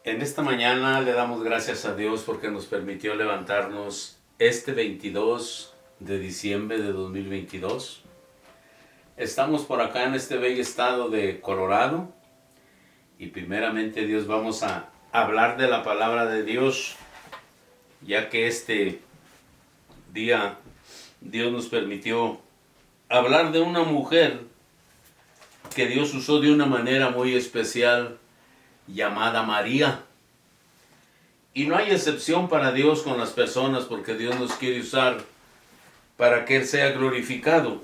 En esta mañana le damos gracias a Dios porque nos permitió levantarnos este 22 de diciembre de 2022. Estamos por acá en este bello estado de Colorado y primeramente Dios vamos a hablar de la palabra de Dios, ya que este día Dios nos permitió hablar de una mujer que Dios usó de una manera muy especial, llamada María. Y no hay excepción para Dios con las personas, porque Dios nos quiere usar para que Él sea glorificado.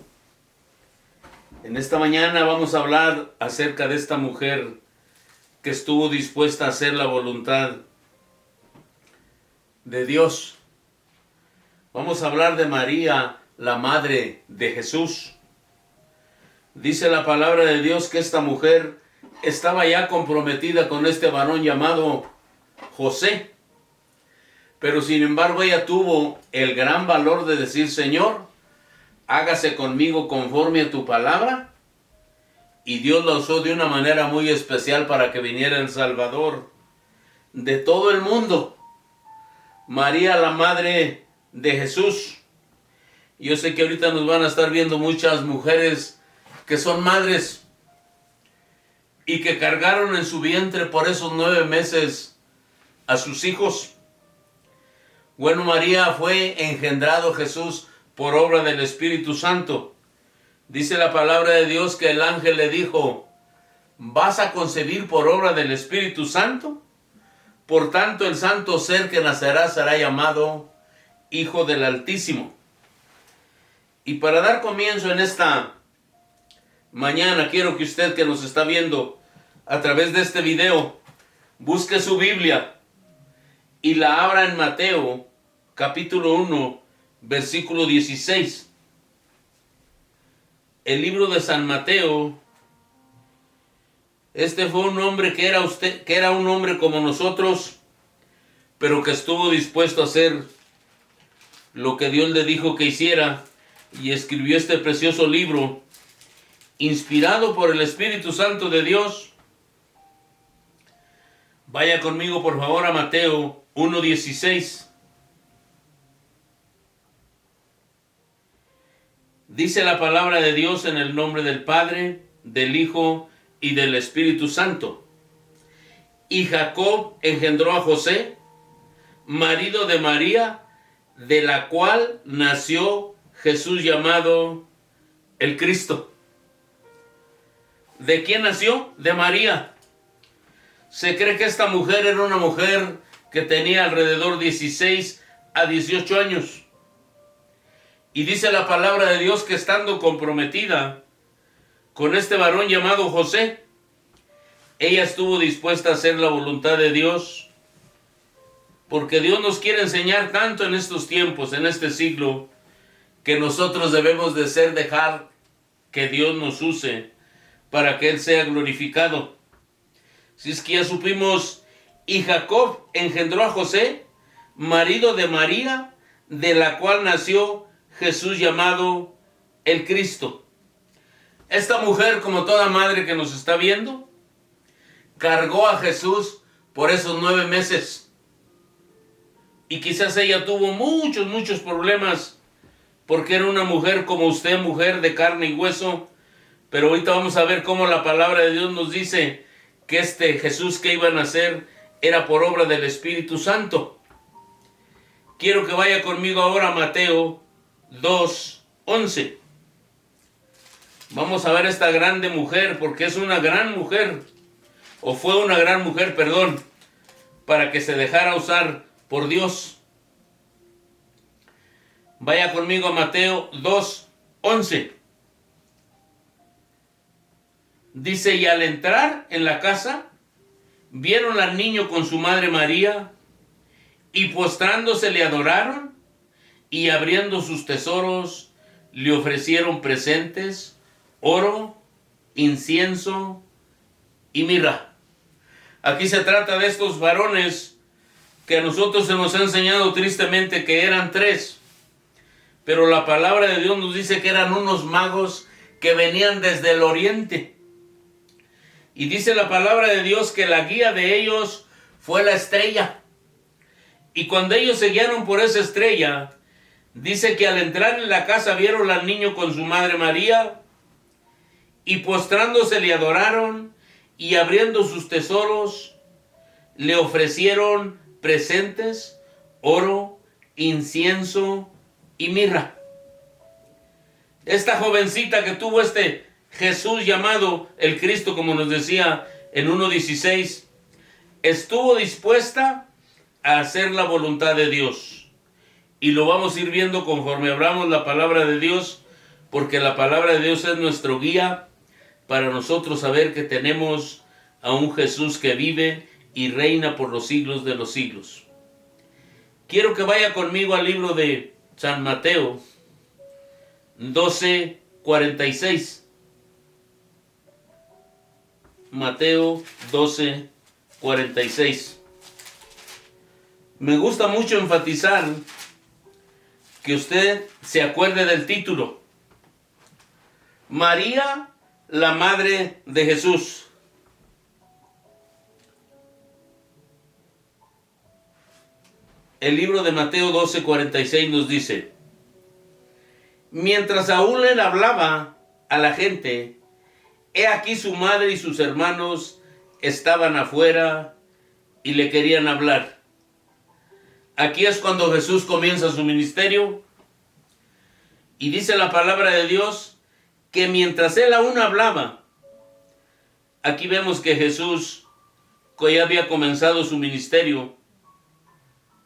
En esta mañana vamos a hablar acerca de esta mujer que estuvo dispuesta a hacer la voluntad de Dios. Vamos a hablar de María, la madre de Jesús. Dice la palabra de Dios que esta mujer estaba ya comprometida con este varón llamado José. Pero sin embargo ella tuvo el gran valor de decir: Señor, hágase conmigo conforme a tu palabra. Y Dios la usó de una manera muy especial para que viniera el Salvador de todo el mundo. María, la madre de Jesús. Yo sé que ahorita nos van a estar viendo muchas mujeres que son madres y que cargaron en su vientre por esos 9 meses a sus hijos. Bueno, María fue engendrado Jesús por obra del Espíritu Santo. Dice la palabra de Dios que el ángel le dijo: ¿vas a concebir por obra del Espíritu Santo? Por tanto, el santo ser que nacerá será llamado Hijo del Altísimo. Y para dar comienzo en esta mañana, quiero que usted que nos está viendo a través de este video, busque su Biblia y la abra en Mateo, capítulo 1, versículo 16. El libro de San Mateo. Este fue un hombre que era un hombre como nosotros, pero que estuvo dispuesto a hacer lo que Dios le dijo que hiciera, y escribió este precioso libro, inspirado por el Espíritu Santo de Dios. Vaya conmigo por favor a Mateo 1:16. Dice la palabra de Dios: en el nombre del Padre, del Hijo y del Espíritu Santo. Y Jacob engendró a José, marido de María, de la cual nació Jesús llamado el Cristo. ¿De quién nació? De María. Se cree que esta mujer era una mujer que tenía alrededor 16 a 18 años. Y dice la palabra de Dios que estando comprometida con este varón llamado José, ella estuvo dispuesta a hacer la voluntad de Dios, porque Dios nos quiere enseñar tanto en estos tiempos, en este siglo, que nosotros debemos de dejar que Dios nos use para que Él sea glorificado. Si es que ya supimos: y Jacob engendró a José, marido de María, de la cual nació Jesús llamado el Cristo. Esta mujer, como toda madre que nos está viendo, cargó a Jesús por esos 9 meses. Y quizás ella tuvo muchos problemas, porque era una mujer como usted, mujer de carne y hueso. Pero ahorita vamos a ver cómo la palabra de Dios nos dice que este Jesús que iba a nacer era por obra del Espíritu Santo. Quiero que vaya conmigo ahora a Mateo 2:11. Vamos a ver esta grande mujer, porque es una gran mujer, o fue una gran mujer, perdón, para que se dejara usar por Dios. Vaya conmigo a Mateo 2:11. Dice: y al entrar en la casa, vieron al niño con su madre María, y postrándose le adoraron, y abriendo sus tesoros le ofrecieron presentes, oro, incienso y mirra. Aquí se trata de estos varones que a nosotros se nos ha enseñado tristemente que eran 3, pero la palabra de Dios nos dice que eran unos magos que venían desde el oriente. Y dice la palabra de Dios que la guía de ellos fue la estrella. Y cuando ellos se guiaron por esa estrella, dice que al entrar en la casa vieron al niño con su madre María, y postrándose le adoraron, y abriendo sus tesoros, le ofrecieron presentes, oro, incienso y mirra. Esta jovencita que tuvo este Jesús llamado el Cristo, como nos decía en 1:16, estuvo dispuesta a hacer la voluntad de Dios. Y lo vamos a ir viendo conforme hablamos la palabra de Dios, porque la palabra de Dios es nuestro guía para nosotros saber que tenemos a un Jesús que vive y reina por los siglos de los siglos. Quiero que vaya conmigo al libro de San Mateo 12:46. Mateo 12:46. Me gusta mucho enfatizar que usted se acuerde del título. María, la madre de Jesús. El libro de Mateo 12:46 nos dice: mientras aún él hablaba a la gente, he aquí su madre y sus hermanos estaban afuera y le querían hablar. Aquí es cuando Jesús comienza su ministerio, y dice la palabra de Dios que mientras él aún hablaba, aquí vemos que Jesús ya había comenzado su ministerio,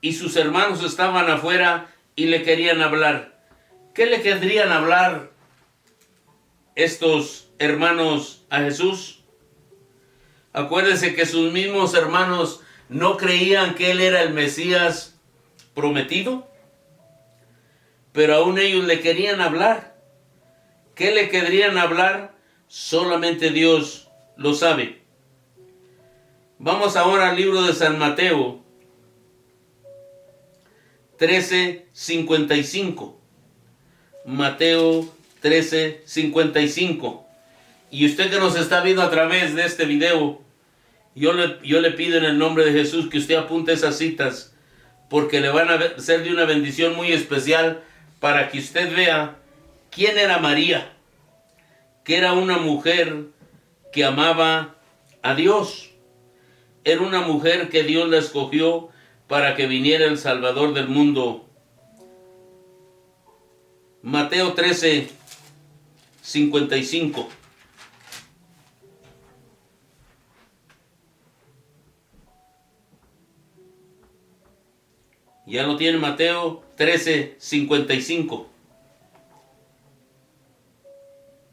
y sus hermanos estaban afuera y le querían hablar. ¿Qué le querrían hablar estos hermanos a Jesús? Acuérdense que sus mismos hermanos no creían que él era el Mesías prometido, pero aún ellos le querían hablar. ¿Qué le querrían hablar? Solamente Dios lo sabe. Vamos ahora al libro de San Mateo 13:55. Mateo 13:55. Y usted que nos está viendo a través de este video, yo le pido en el nombre de Jesús que usted apunte esas citas, porque le van a ser de una bendición muy especial para que usted vea quién era María, que era una mujer que amaba a Dios. Era una mujer que Dios la escogió para que viniera el Salvador del mundo. Mateo 13:55. Ya lo tiene, Mateo 13:55.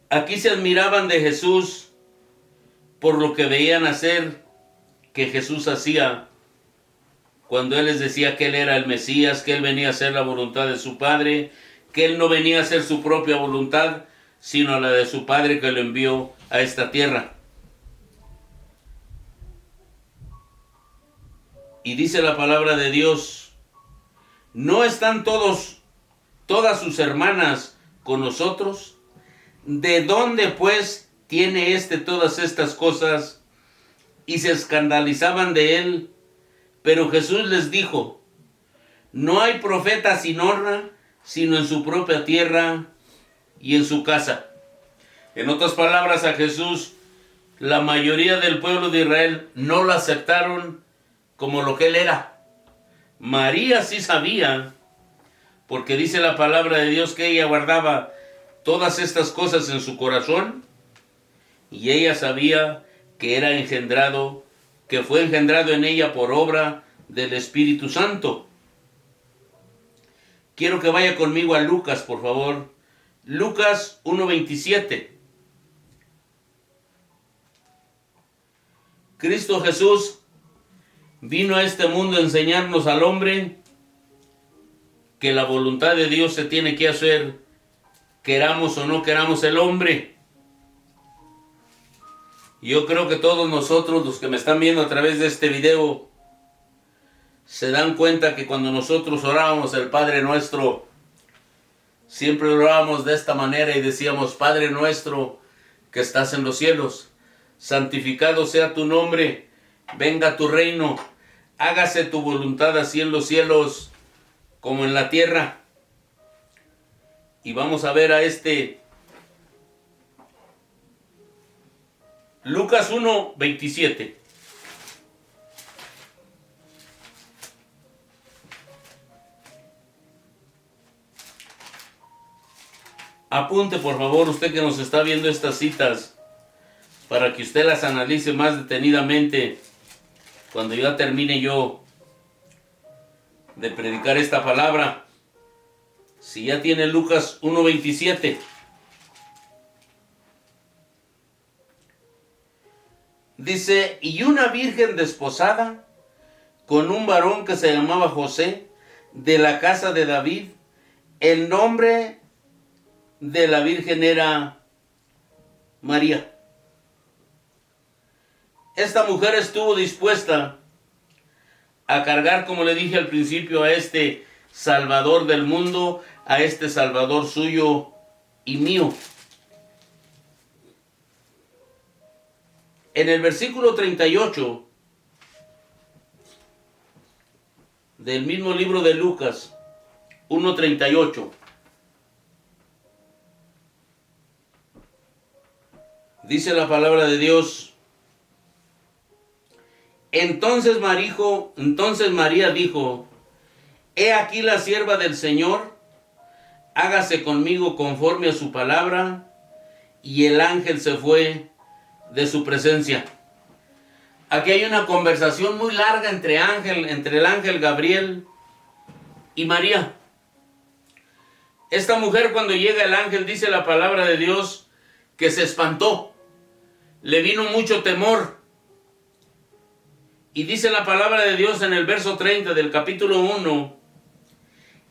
Aquí se admiraban de Jesús por lo que veían hacer que Jesús hacía cuando Él les decía que Él era el Mesías, que Él venía a hacer la voluntad de su Padre, que Él no venía a hacer su propia voluntad, sino la de su Padre que lo envió a esta tierra. Y dice la palabra de Dios: ¿no están todas sus hermanas con nosotros? ¿De dónde pues tiene todas estas cosas? Y se escandalizaban de él. Pero Jesús les dijo: no hay profeta sin honra, sino en su propia tierra y en su casa. En otras palabras, a Jesús, la mayoría del pueblo de Israel no lo aceptaron como lo que él era. María sí sabía, porque dice la palabra de Dios que ella guardaba todas estas cosas en su corazón, y ella sabía que era engendrado, que fue engendrado en ella por obra del Espíritu Santo. Quiero que vaya conmigo a Lucas, por favor. Lucas 1:27. Cristo Jesús vino a este mundo a enseñarnos al hombre que la voluntad de Dios se tiene que hacer, queramos o no queramos el hombre. Yo creo que todos nosotros, los que me están viendo a través de este video, se dan cuenta que cuando nosotros orábamos el Padre Nuestro, siempre orábamos de esta manera y decíamos: Padre nuestro que estás en los cielos, santificado sea tu nombre, venga tu reino, hágase tu voluntad así en los cielos como en la tierra. Y vamos a ver a Lucas 1:27. Apunte por favor usted que nos está viendo estas citas para que usted las analice más detenidamente cuando ya termine yo de predicar esta palabra. Si ya tiene Lucas 1:27. Dice, y una virgen desposada con un varón que se llamaba José, de la casa de David, el nombre de la virgen era María. Esta mujer estuvo dispuesta a cargar, como le dije al principio, a este Salvador del mundo, a este Salvador suyo y mío. En el versículo 38 del mismo libro de Lucas 1:38 dice la palabra de Dios: entonces María dijo, he aquí la sierva del Señor, hágase conmigo conforme a su palabra, y el ángel se fue de su presencia. Aquí hay una conversación muy larga entre el ángel Gabriel y María. Esta mujer, cuando llega el ángel, dice la palabra de Dios que se espantó, le vino mucho temor. Y dice la palabra de Dios en el verso 30 del capítulo 1,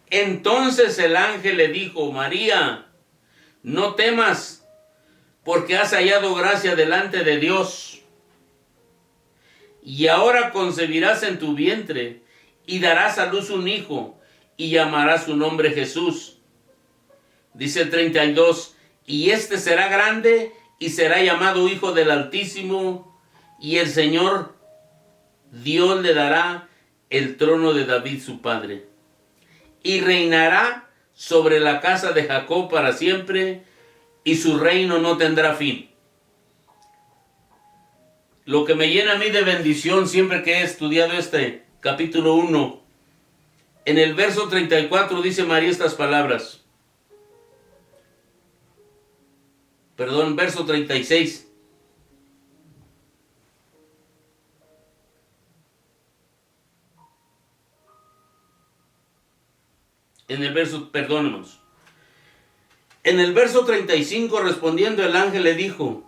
entonces el ángel le dijo, María, no temas, porque has hallado gracia delante de Dios. Y ahora concebirás en tu vientre, y darás a luz un hijo, y llamarás su nombre Jesús. Dice el 32, y este será grande, y será llamado Hijo del Altísimo, y el Señor Dios le dará el trono de David su padre, y reinará sobre la casa de Jacob para siempre, y su reino no tendrá fin. Lo que me llena a mí de bendición siempre que he estudiado este capítulo 1, en el verso 34 dice María estas palabras. Perdón, verso 36. En el verso 35, respondiendo el ángel le dijo,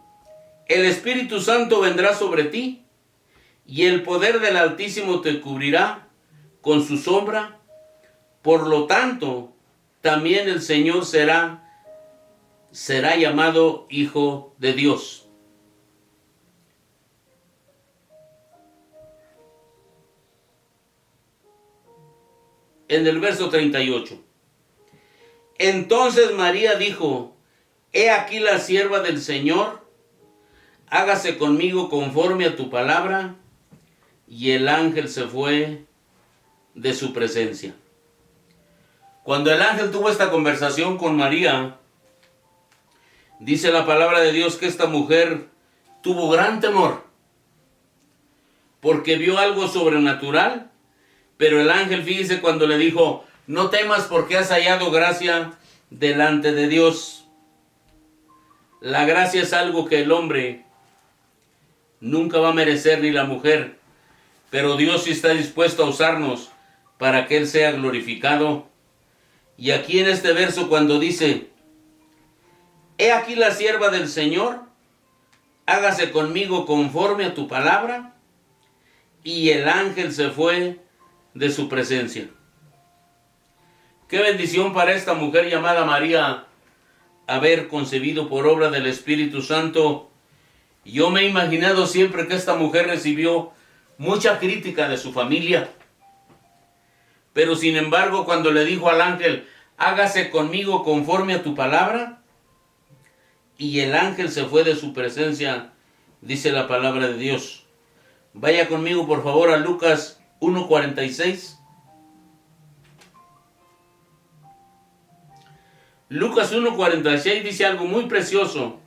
el Espíritu Santo vendrá sobre ti, y el poder del Altísimo te cubrirá con su sombra. Por lo tanto, también el Señor será llamado Hijo de Dios. En el verso 38. Entonces María dijo, he aquí la sierva del Señor, hágase conmigo conforme a tu palabra. Y el ángel se fue de su presencia. Cuando el ángel tuvo esta conversación con María, dice la palabra de Dios que esta mujer tuvo gran temor, porque vio algo sobrenatural. Pero el ángel, fíjese, cuando le dijo, no temas porque has hallado gracia delante de Dios. La gracia es algo que el hombre nunca va a merecer, ni la mujer. Pero Dios sí está dispuesto a usarnos para que Él sea glorificado. Y aquí en este verso cuando dice, he aquí la sierva del Señor, hágase conmigo conforme a tu palabra. Y el ángel se fue de su presencia. Qué bendición para esta mujer llamada María haber concebido por obra del Espíritu Santo. Yo me he imaginado siempre que esta mujer recibió mucha crítica de su familia, pero sin embargo cuando le dijo al ángel, hágase conmigo conforme a tu palabra, y el ángel se fue de su presencia, dice la palabra de Dios. Vaya conmigo por favor a Lucas 1:46. Lucas 1:46 dice algo muy precioso,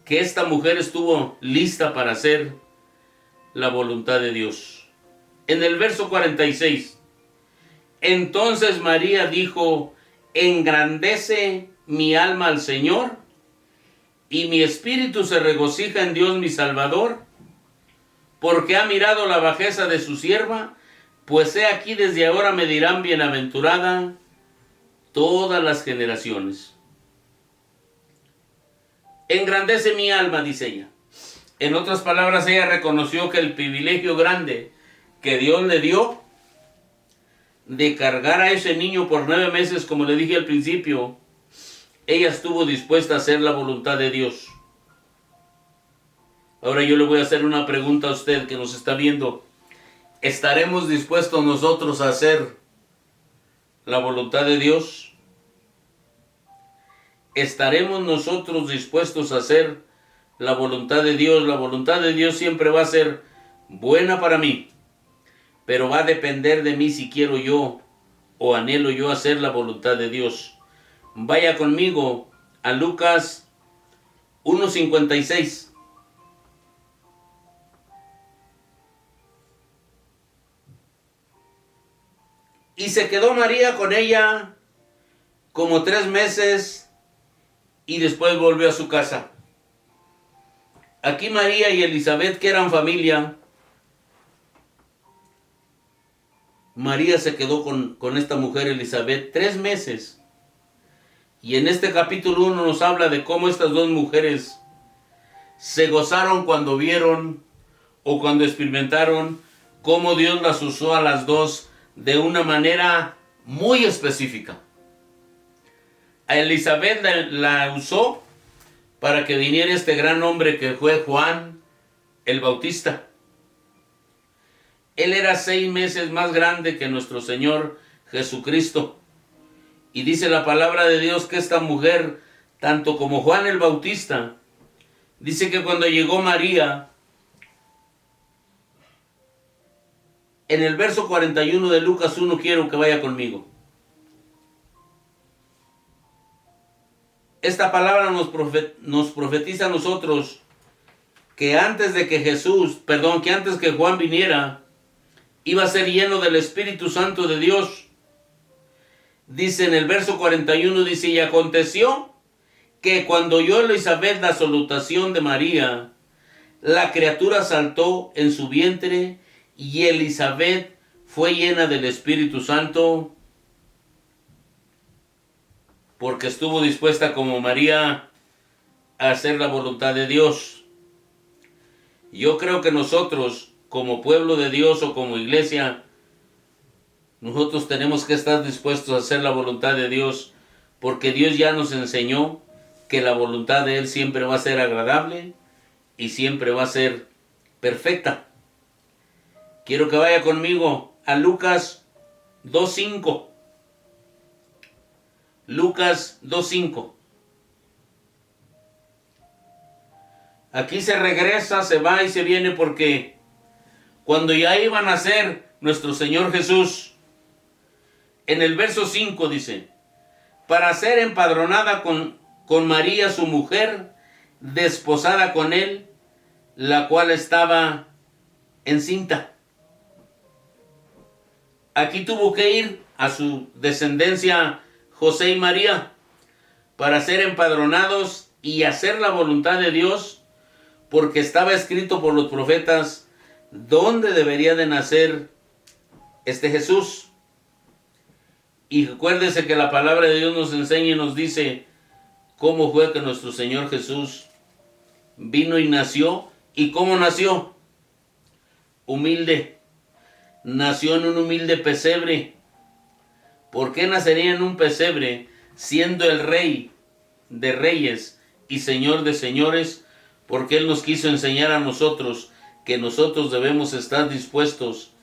que esta mujer estuvo lista para hacer la voluntad de Dios. En el verso 46, entonces María dijo, engrandece mi alma al Señor, y mi espíritu se regocija en Dios mi Salvador, porque ha mirado la bajeza de su sierva, pues he aquí desde ahora me dirán bienaventurada todas las generaciones. Engrandece mi alma, dice ella. En otras palabras, ella reconoció que el privilegio grande que Dios le dio de cargar a ese niño por 9 meses, como le dije al principio, ella estuvo dispuesta a hacer la voluntad de Dios. Ahora yo le voy a hacer una pregunta a usted que nos está viendo. ¿Estaremos dispuestos nosotros a hacer la voluntad de Dios? ¿Estaremos nosotros dispuestos a hacer la voluntad de Dios? La voluntad de Dios siempre va a ser buena para mí, pero va a depender de mí si quiero yo o anhelo yo hacer la voluntad de Dios. Vaya conmigo a Lucas 1:56. Y se quedó María con ella como 3 meses y después volvió a su casa. Aquí María y Elizabeth, que eran familia, María se quedó con esta mujer Elizabeth 3 meses. Y en este capítulo 1 nos habla de cómo estas dos mujeres se gozaron cuando vieron o cuando experimentaron cómo Dios las usó a las dos de una manera muy específica. A Elizabeth la usó para que viniera este gran hombre que fue Juan el Bautista. Él era 6 meses más grande que nuestro Señor Jesucristo. Y dice la palabra de Dios que esta mujer, tanto como Juan el Bautista, dice que cuando llegó María, en el verso 41 de Lucas 1, quiero que vaya conmigo. Esta palabra nos profetiza a nosotros que antes que Juan viniera, iba a ser lleno del Espíritu Santo de Dios. Dice en el verso 41, dice, y aconteció que cuando oyó Elizabeth la salutación de María, la criatura saltó en su vientre, y Elizabeth fue llena del Espíritu Santo, porque estuvo dispuesta como María a hacer la voluntad de Dios. Yo creo que nosotros, como pueblo de Dios o como iglesia, nosotros tenemos que estar dispuestos a hacer la voluntad de Dios, porque Dios ya nos enseñó que la voluntad de Él siempre va a ser agradable y siempre va a ser perfecta. Quiero que vaya conmigo a Lucas 2:5. Lucas 2:5. Aquí se regresa, se va y se viene, porque cuando ya iba a nacer nuestro Señor Jesús, en el verso 5 dice, para ser empadronada con María su mujer, desposada con él, la cual estaba encinta. Aquí tuvo que ir a su descendencia José y María para ser empadronados y hacer la voluntad de Dios, porque estaba escrito por los profetas dónde debería de nacer este Jesús. Y recuérdese que la palabra de Dios nos enseña y nos dice cómo fue que nuestro Señor Jesús vino y nació. ¿Y cómo nació? Humilde. Nació en un humilde pesebre. ¿Por qué nacería en un pesebre siendo el Rey de reyes y Señor de señores? Porque Él nos quiso enseñar a nosotros que nosotros debemos estar dispuestos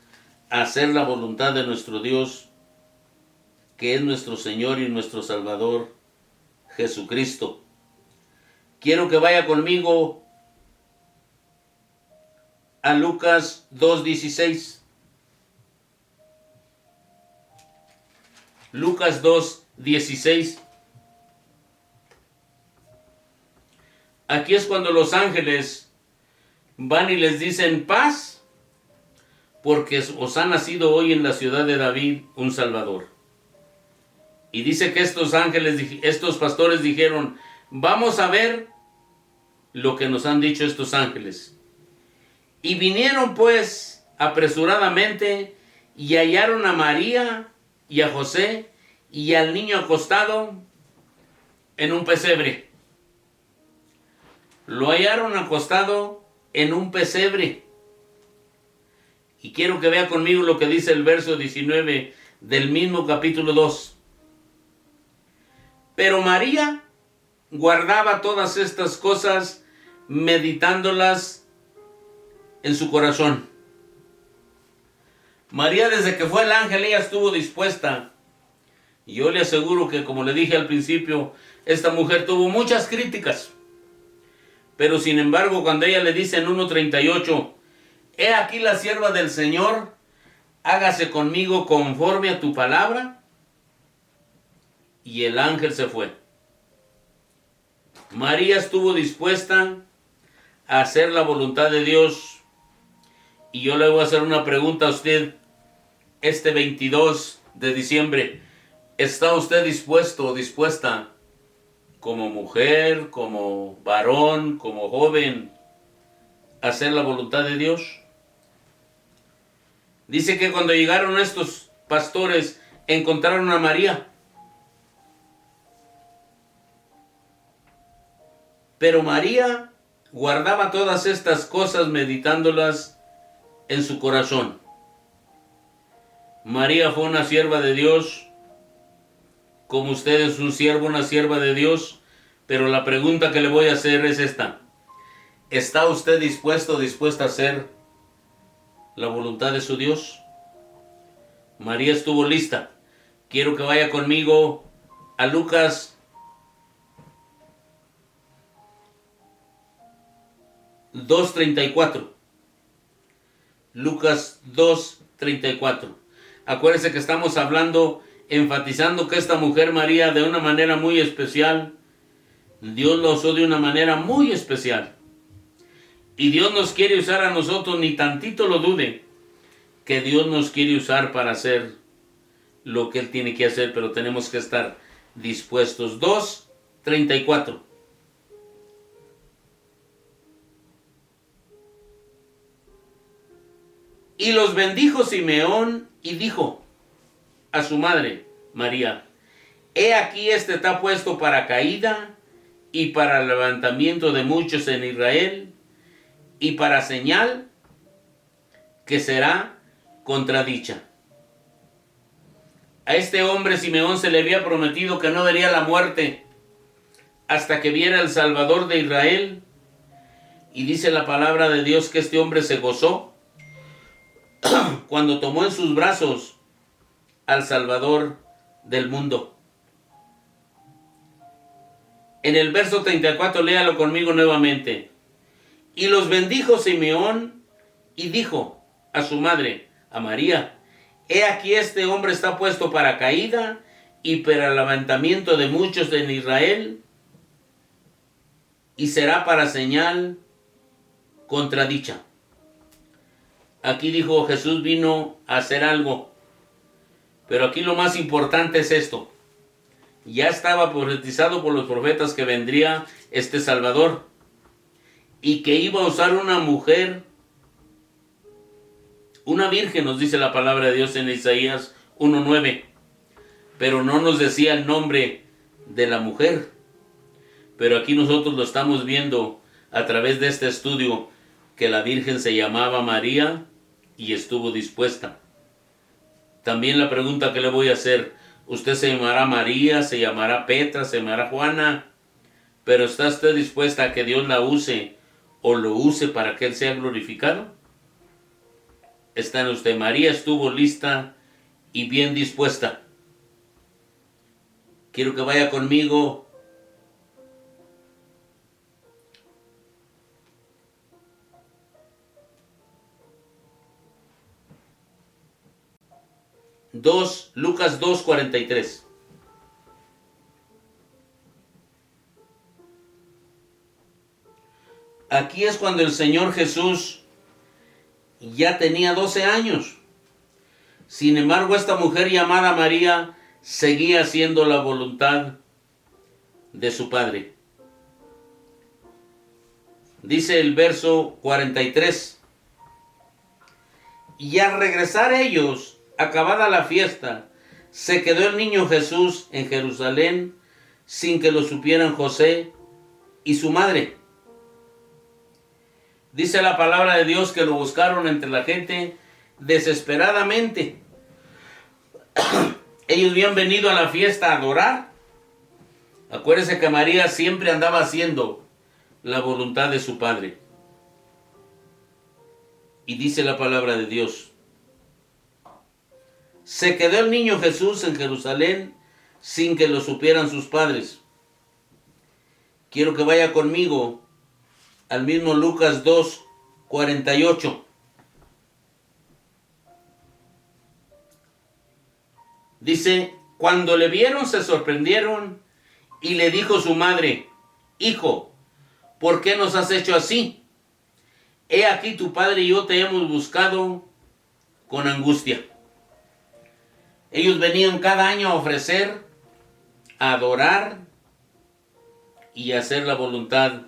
a hacer la voluntad de nuestro Dios, que es nuestro Señor y nuestro Salvador, Jesucristo. Quiero que vaya conmigo a Lucas 2:16. Lucas 2:16. Aquí es cuando los ángeles van y les dicen paz, porque os ha nacido hoy en la ciudad de David un Salvador. Y dice que estos pastores dijeron, vamos a ver lo que nos han dicho estos ángeles. Y vinieron pues apresuradamente y hallaron a María y a José y al niño acostado en un pesebre. Lo hallaron acostado en un pesebre. Y quiero que vea conmigo lo que dice el verso 19 del mismo capítulo 2. Pero María guardaba todas estas cosas, meditándolas en su corazón. María, desde que fue el ángel, ella estuvo dispuesta. Y yo le aseguro que, como le dije al principio, esta mujer tuvo muchas críticas. Pero sin embargo, cuando ella le dice en 1:38, he aquí la sierva del Señor, hágase conmigo conforme a tu palabra. Y el ángel se fue. María estuvo dispuesta a hacer la voluntad de Dios. Y yo le voy a hacer una pregunta a usted. Este 22 de diciembre, ¿está usted dispuesto o dispuesta, como mujer, como varón, como joven, a hacer la voluntad de Dios? Dice que cuando llegaron estos pastores, encontraron a María. Pero María guardaba todas estas cosas, meditándolas en su corazón. María fue una sierva de Dios, como usted es un siervo, una sierva de Dios. Pero la pregunta que le voy a hacer es esta: ¿está usted dispuesto o dispuesta a hacer la voluntad de su Dios? María estuvo lista. Quiero que vaya conmigo a Lucas 2:34. Lucas 2:34. Acuérdense que estamos hablando, enfatizando que esta mujer María, de una manera muy especial, Dios la usó de una manera muy especial. Y Dios nos quiere usar a nosotros, ni tantito lo dude, que Dios nos quiere usar para hacer lo que Él tiene que hacer, pero tenemos que estar dispuestos. 2:34. Y los bendijo Simeón y dijo a su madre María, he aquí este está puesto para caída y para levantamiento de muchos en Israel y para señal que será contradicha. A este hombre Simeón se le había prometido que no vería la muerte hasta que viera el Salvador de Israel. Y dice la palabra de Dios que este hombre se gozó cuando tomó en sus brazos al Salvador del mundo. En el verso 34, léalo conmigo nuevamente. Y los bendijo Simeón y dijo a su madre, a María, he aquí este hombre está puesto para caída y para levantamiento de muchos en Israel, y será para señal contradicha. Aquí dijo, Jesús vino a hacer algo, pero aquí lo más importante es esto. Ya estaba profetizado por los profetas que vendría este Salvador y que iba a usar una mujer, una virgen, nos dice la palabra de Dios en Isaías 1:9, pero no nos decía el nombre de la mujer. Pero aquí nosotros lo estamos viendo a través de este estudio, que la virgen se llamaba María y estuvo dispuesta. También la pregunta que le voy a hacer, usted se llamará María, se llamará Petra, se llamará Juana, pero ¿está usted dispuesta a que Dios la use o lo use para que Él sea glorificado? Está en usted. María estuvo lista y bien dispuesta. Quiero que vaya conmigo Lucas 2:43. Aquí es cuando el Señor Jesús ya tenía 12 años. Sin embargo, esta mujer llamada María seguía haciendo la voluntad de su Padre. Dice el verso 43. Y al regresar ellos, acabada la fiesta, se quedó el niño Jesús en Jerusalén sin que lo supieran José y su madre. Dice la palabra de Dios que lo buscaron entre la gente desesperadamente. Ellos habían venido a la fiesta a adorar. Acuérdense que María siempre andaba haciendo la voluntad de su Padre. Y dice la palabra de Dios: se quedó el niño Jesús en Jerusalén sin que lo supieran sus padres. Quiero que vaya conmigo al mismo Lucas 2:48. Dice: cuando le vieron se sorprendieron y le dijo su madre: hijo, ¿por qué nos has hecho así? He aquí tu padre y yo te hemos buscado con angustia. Ellos venían cada año a ofrecer, a adorar y a hacer la voluntad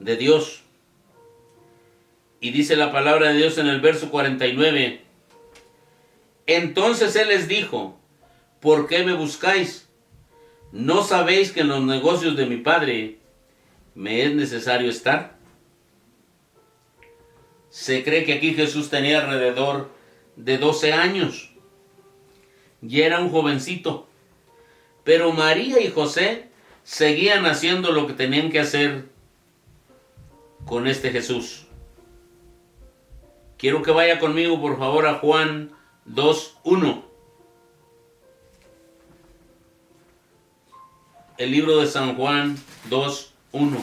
de Dios. Y dice la palabra de Dios en el verso 49. Entonces él les dijo: ¿por qué me buscáis? ¿No sabéis que en los negocios de mi Padre me es necesario estar? Se cree que aquí Jesús tenía alrededor de 12 años. Ya era un jovencito. Pero María y José seguían haciendo lo que tenían que hacer con este Jesús. Quiero que vaya conmigo, por favor, a Juan 2:1. El libro de San Juan 2:1.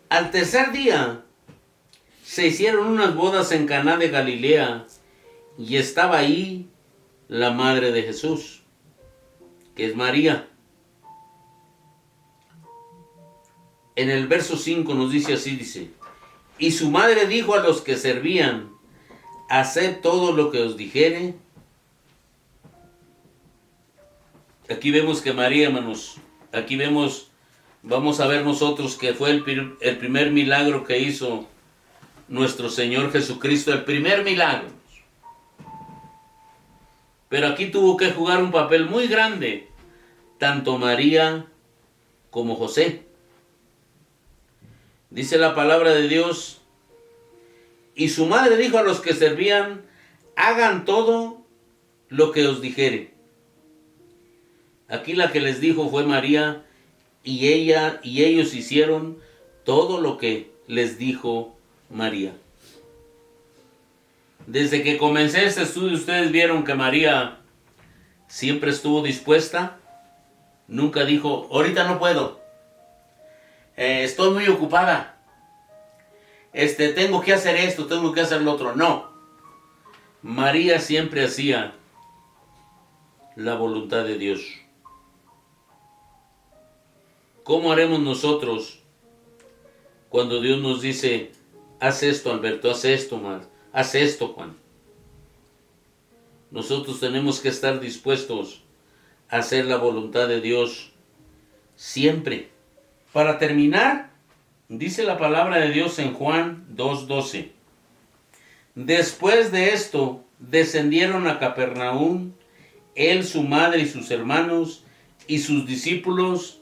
Al tercer día se hicieron unas bodas en Caná de Galilea y estaba ahí la madre de Jesús, que es María. En el verso 5 nos dice así, dice: y su madre dijo a los que servían: haced todo lo que os dijere. Aquí vemos que María, hermanos, aquí vemos, vamos a ver nosotros que fue el primer milagro que hizo nuestro Señor Jesucristo, el primer milagro. Pero aquí tuvo que jugar un papel muy grande, tanto María como José. Dice la palabra de Dios: y su madre dijo a los que servían: hagan todo lo que os dijere. Aquí la que les dijo fue María, y ellos hicieron todo lo que les dijo María. Desde que comencé este estudio, ustedes vieron que María siempre estuvo dispuesta. Nunca dijo: ahorita no puedo, estoy muy ocupada, tengo que hacer esto, tengo que hacer lo otro. No, María siempre hacía la voluntad de Dios. ¿Cómo haremos nosotros cuando Dios nos dice: haz esto, Alberto, haz esto, más, haz esto, Juan? Nosotros tenemos que estar dispuestos a hacer la voluntad de Dios siempre. Para terminar, dice la palabra de Dios en Juan 2:12. Después de esto, descendieron a Capernaum, él, su madre y sus hermanos y sus discípulos,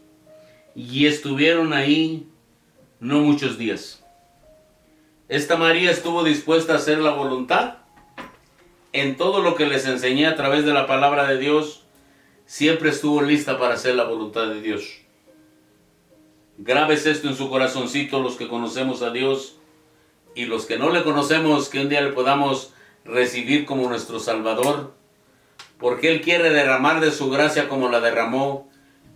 y estuvieron ahí no muchos días. Esta María estuvo dispuesta a hacer la voluntad. En todo lo que les enseñé a través de la palabra de Dios, siempre estuvo lista para hacer la voluntad de Dios. Grabes esto en su corazoncito, los que conocemos a Dios y los que no le conocemos, que un día le podamos recibir como nuestro Salvador. porque Él quiere derramar de su gracia como la derramó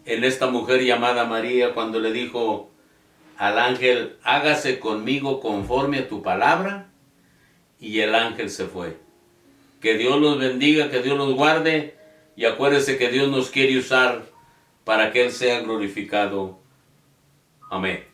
en esta mujer llamada María cuando le dijo al ángel, hágase conmigo conforme a tu palabra, y el ángel se fue. Que Dios los bendiga, que Dios los guarde, y acuérdese que Dios nos quiere usar para que Él sea glorificado. Amén.